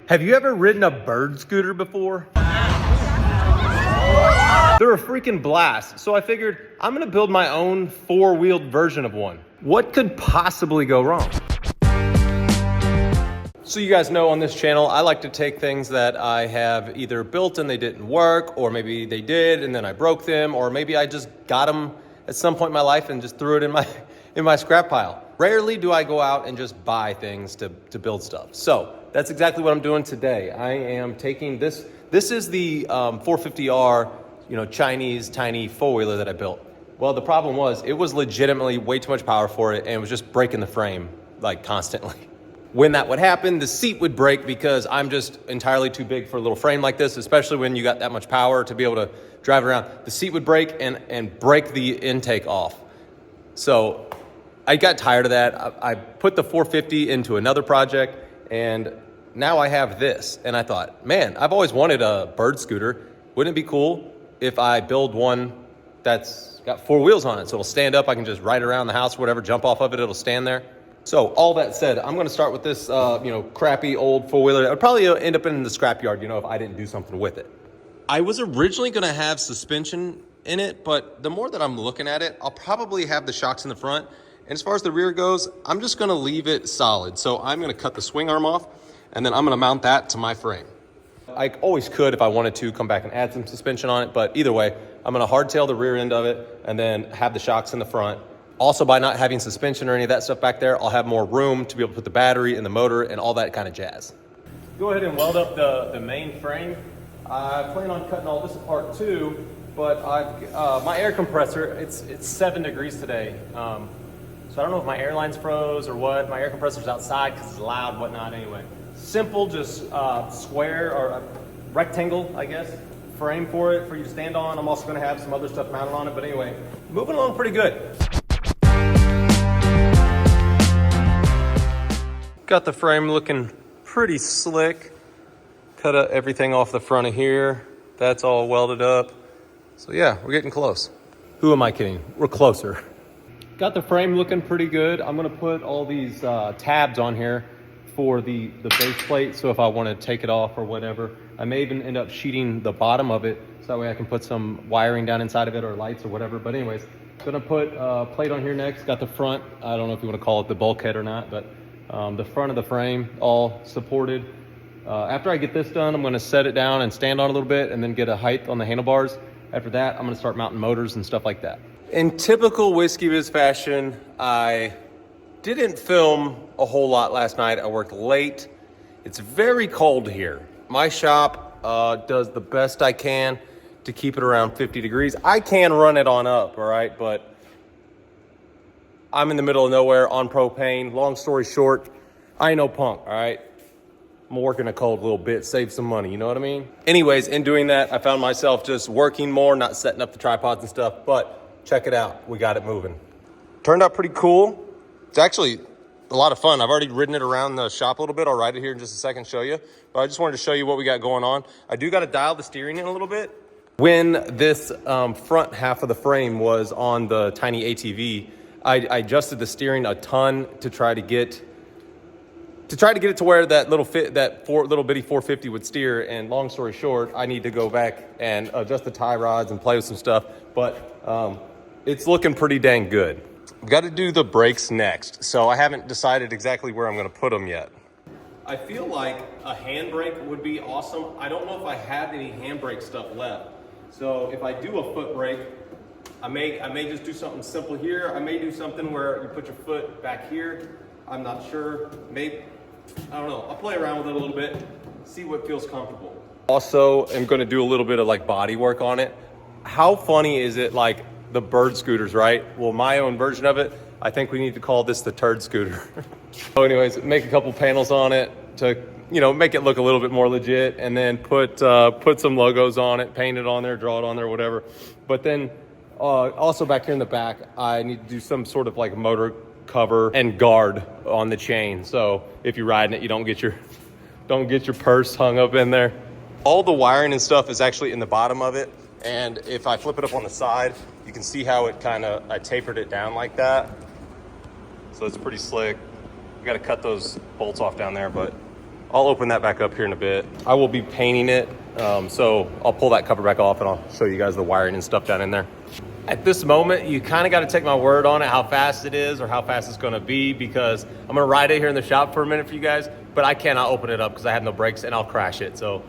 Have you ever ridden a bird scooter before? They're a freaking blast. So I figured I'm gonna build my own four-wheeled version of one. What could possibly go wrong? So you guys know on this channel, I like to take things that I have either built and they didn't work, or maybe they did and then I broke them, or maybe I just got them at some point in my life and just threw it in my scrap pile. Rarely do I go out and just buy things to build stuff. So that's exactly what I'm doing today. I am taking this is the 450R, Chinese tiny four-wheeler that I built. Well, the problem was it was legitimately way too much power for it and it was just breaking the frame like constantly. When that would happen, the seat would break because I'm just entirely too big for a little frame like this, especially when you got that much power to be able to drive around. The seat would break and break the intake off. So I got tired of that. I put the 450 into another project and now I have this. And I thought, man, I've always wanted a bird scooter. Wouldn't it be cool if I build one that's got four wheels on it? So it'll stand up, I can just ride around the house, whatever, jump off of it, it'll stand there. So all that said, I'm gonna start with this, crappy old four-wheeler. It would probably end up in the scrapyard, if I didn't do something with it. I was originally gonna have suspension in it, but the more that I'm looking at it, I'll probably have the shocks in the front. And as far as the rear goes, I'm just gonna leave it solid. So I'm gonna cut the swing arm off, and then I'm gonna mount that to my frame. I always could, if I wanted to, come back and add some suspension on it, but either way, I'm gonna hardtail the rear end of it and then have the shocks in the front. Also, by not having suspension or any of that stuff back there, I'll have more room to be able to put the battery and the motor and all that kind of jazz. Go ahead and weld up the main frame. I plan on cutting all this apart too, but my air compressor, it's 7 degrees today. So I don't know if my air line's froze or what. My air compressor's outside because it's loud, whatnot anyway. Simple, just square or a rectangle, I guess, frame for you to stand on. I'm also gonna have some other stuff mounted on it, but anyway, moving along pretty good. Got the frame looking pretty slick. Cut everything off the front of here. That's all welded up. So yeah, we're getting close. Who am I kidding? We're closer. Got the frame looking pretty good. I'm gonna put all these tabs on here for the base plate. So if I wanna take it off or whatever, I may even end up sheeting the bottom of it. So that way I can put some wiring down inside of it or lights or whatever. But anyways, gonna put a plate on here next. Got the front, I don't know if you wanna call it the bulkhead or not, but the front of the frame all supported. After I get this done, I'm gonna set it down and stand on a little bit and then get a height on the handlebars. After that, I'm gonna start mounting motors and stuff like that. In typical Whiskey Biz fashion, I didn't film a whole lot last night. I worked late. It's very cold here. My shop does the best I can to keep it around 50 degrees. I can run it on up, all right? But I'm in the middle of nowhere on propane. Long story short, I ain't no punk, all right? I'm working a cold little bit, save some money, you know what I mean? Anyways, in doing that, I found myself just working more, not setting up the tripods and stuff, but check it out, we got it moving. Turned out pretty cool. It's actually a lot of fun. I've already ridden it around the shop a little bit. I'll ride it here in just a second, show you. But I just wanted to show you what we got going on. I do got to dial the steering in a little bit. When this front half of the frame was on the tiny ATV, I adjusted the steering a ton to try to get it to where that little bitty 450 would steer. And long story short, I need to go back and adjust the tie rods and play with some stuff. But it's looking pretty dang good. I've got to do the brakes next, so I haven't decided exactly where I'm going to put them yet. I feel like a handbrake would be awesome. I don't know if I have any handbrake stuff left. So if I do a foot brake, I may just do something simple here. I may do something where you put your foot back here. I'm not sure. Maybe, I don't know. I'll play around with it a little bit, see what feels comfortable. Also, I'm going to do a little bit of like body work on it. How funny is it, like the bird scooters, right? Well, my own version of it, I think we need to call this the turd scooter. So anyways, make a couple panels on it to, make it look a little bit more legit, and then put some logos on it, paint it on there, draw it on there, whatever. But then also back here in the back, I need to do some sort of like motor cover and guard on the chain. So if you're riding it, you don't get your purse hung up in there. All the wiring and stuff is actually in the bottom of it. And if I flip it up on the side, you can see how it I tapered it down like that. So it's pretty slick. We got to cut those bolts off down there, but I'll open that back up here in a bit. I will be painting it, so I'll pull that cover back off and I'll show you guys the wiring and stuff down in there. At this moment, you kind of got to take my word on it, how fast it is or how fast it's going to be, because I'm going to ride it here in the shop for a minute for you guys, but I cannot open it up because I have no brakes and I'll crash it. So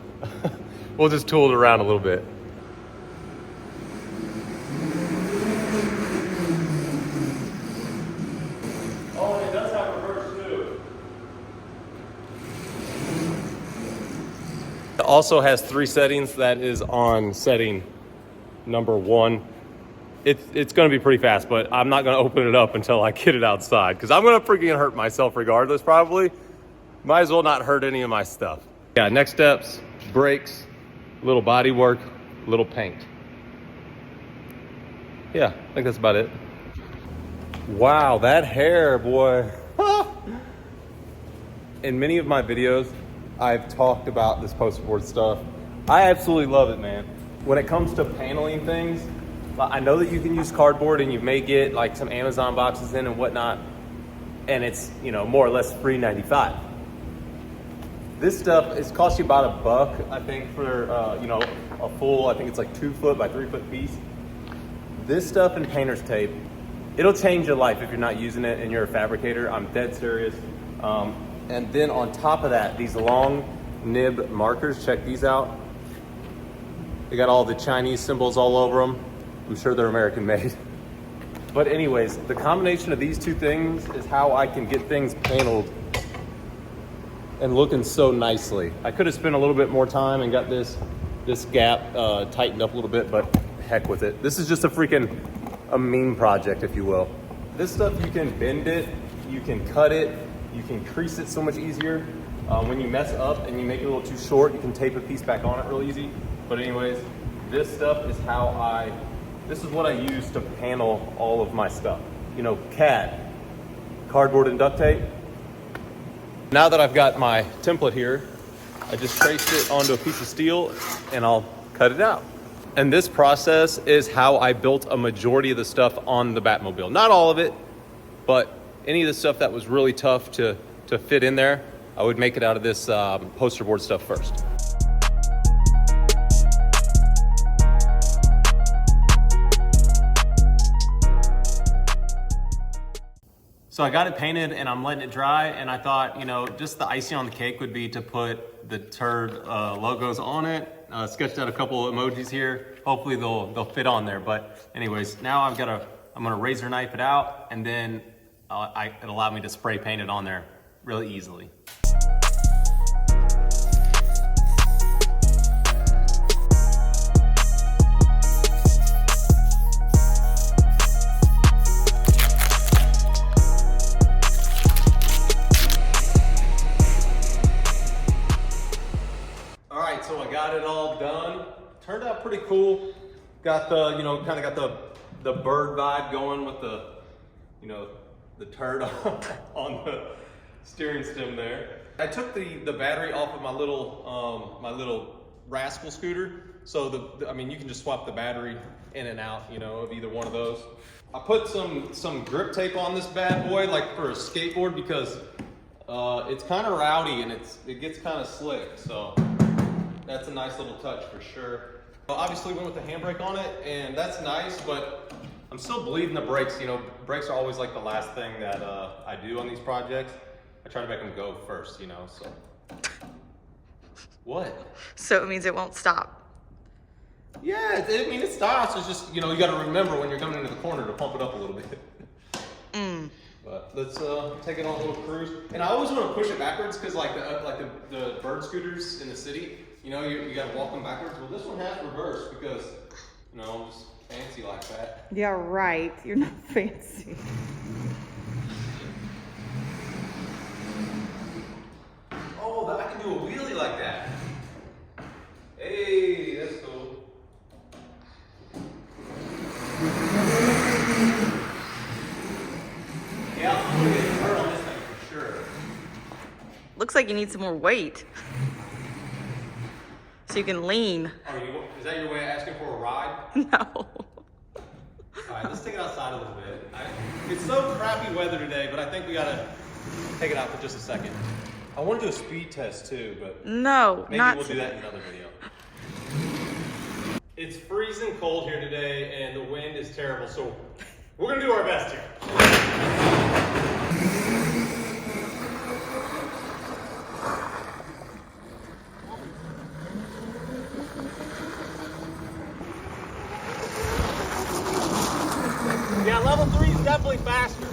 we'll just tool it around a little bit. Oh, and it does have reverse too. It also has 3 settings. That is on setting number 1. It's going to be pretty fast, but I'm not going to open it up until I get it outside because I'm going to freaking hurt myself regardless, probably. Might as well not hurt any of my stuff. Yeah, next steps, brakes, little body work, little paint. Yeah, I think that's about it. Wow, that hair, boy. In many of my videos, I've talked about this poster board stuff. I absolutely love it, man. When it comes to paneling things, I know that you can use cardboard and you may get like some Amazon boxes in and whatnot, and it's, you know, more or less free 95. This stuff, it's cost you about $1, I think, for you know, a full, I think it's like 2 foot by 3 foot piece. This stuff and painter's tape, it'll change your life if you're not using it and you're a fabricator. I'm dead serious. And then on top of that, these long nib markers, check these out. They got all the Chinese symbols all over them. I'm sure they're American made. But anyways, the combination of these 2 things is how I can get things paneled and looking so nicely. I could have spent a little bit more time and got this gap tightened up a little bit, but heck with it. This is just a meme project, if you will. This stuff, you can bend it, you can cut it, you can crease it so much easier. When you mess up and you make it a little too short, you can tape a piece back on it real easy. But anyways, this stuff is this is what I use to panel all of my stuff. You know, CAD, cardboard and duct tape. Now that I've got my template here, I just traced it onto a piece of steel and I'll cut it out. And this process is how I built a majority of the stuff on the Batmobile. Not all of it, but any of the stuff that was really tough to fit in there, I would make it out of this poster board stuff first. So I got it painted and I'm letting it dry, and I thought, you know, just the icing on the cake would be to put the turd logos on it. Sketched out a couple of emojis here. Hopefully they'll fit on there. But anyways, now I'm gonna razor knife it out, and then it allowed me to spray paint it on there really easily. So I got it all done. Turned out pretty cool. Got the, you know, kind of got the bird vibe going with the, you know, the turd on the steering stem there. I took the battery off of my little Rascal scooter. So I mean, you can just swap the battery in and out, you know, of either one of those. I put some grip tape on this bad boy, like for a skateboard, because it's kind of rowdy and it gets kind of slick. So that's a nice little touch for sure. Obviously went with the handbrake on it, and that's nice, but I'm still bleeding the brakes. You know, brakes are always like the last thing that I do on these projects. I try to make them go first, you know, so. What? So it means it won't stop. Yeah, I mean, it stops. It's just, you know, you got to remember when you're coming into the corner to pump it up a little bit. But let's take it on a little cruise. And I always want to push it backwards because like the bird scooters in the city, you know, you got to walk them backwards. Well, this one has reverse because, you know, I'm just fancy like that. Yeah, right. You're not fancy. Oh, I can do a wheelie like that. Hey, that's cool. Yeah, I'm gonna get hurt on this thing for sure. Looks like you need some more weight. So you can lean. Is that your way of asking for a ride? No. All right, let's take it outside a little bit. It's so crappy weather today, but I think we gotta take it out for just a second. I want to do a speed test too, but No, maybe not we'll do that in another video. It's freezing cold here today and the wind is terrible, so we're gonna do our best here. Yeah, level 3 is definitely faster.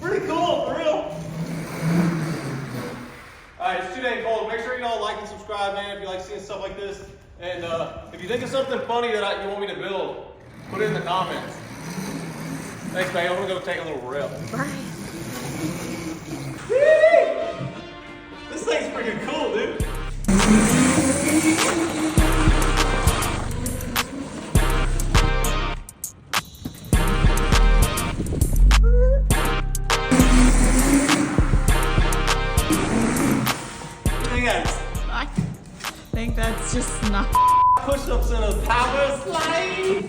Pretty cool, for real. Alright, it's too dang cold. Make sure you all like and subscribe, man, if you like seeing stuff like this. And if you think of something funny that you want me to build, put it in the comments. Thanks, man. I'm gonna go take a little rip. Bye. This thing's pretty cool, dude. I think that's just not. Push-ups in a power slide.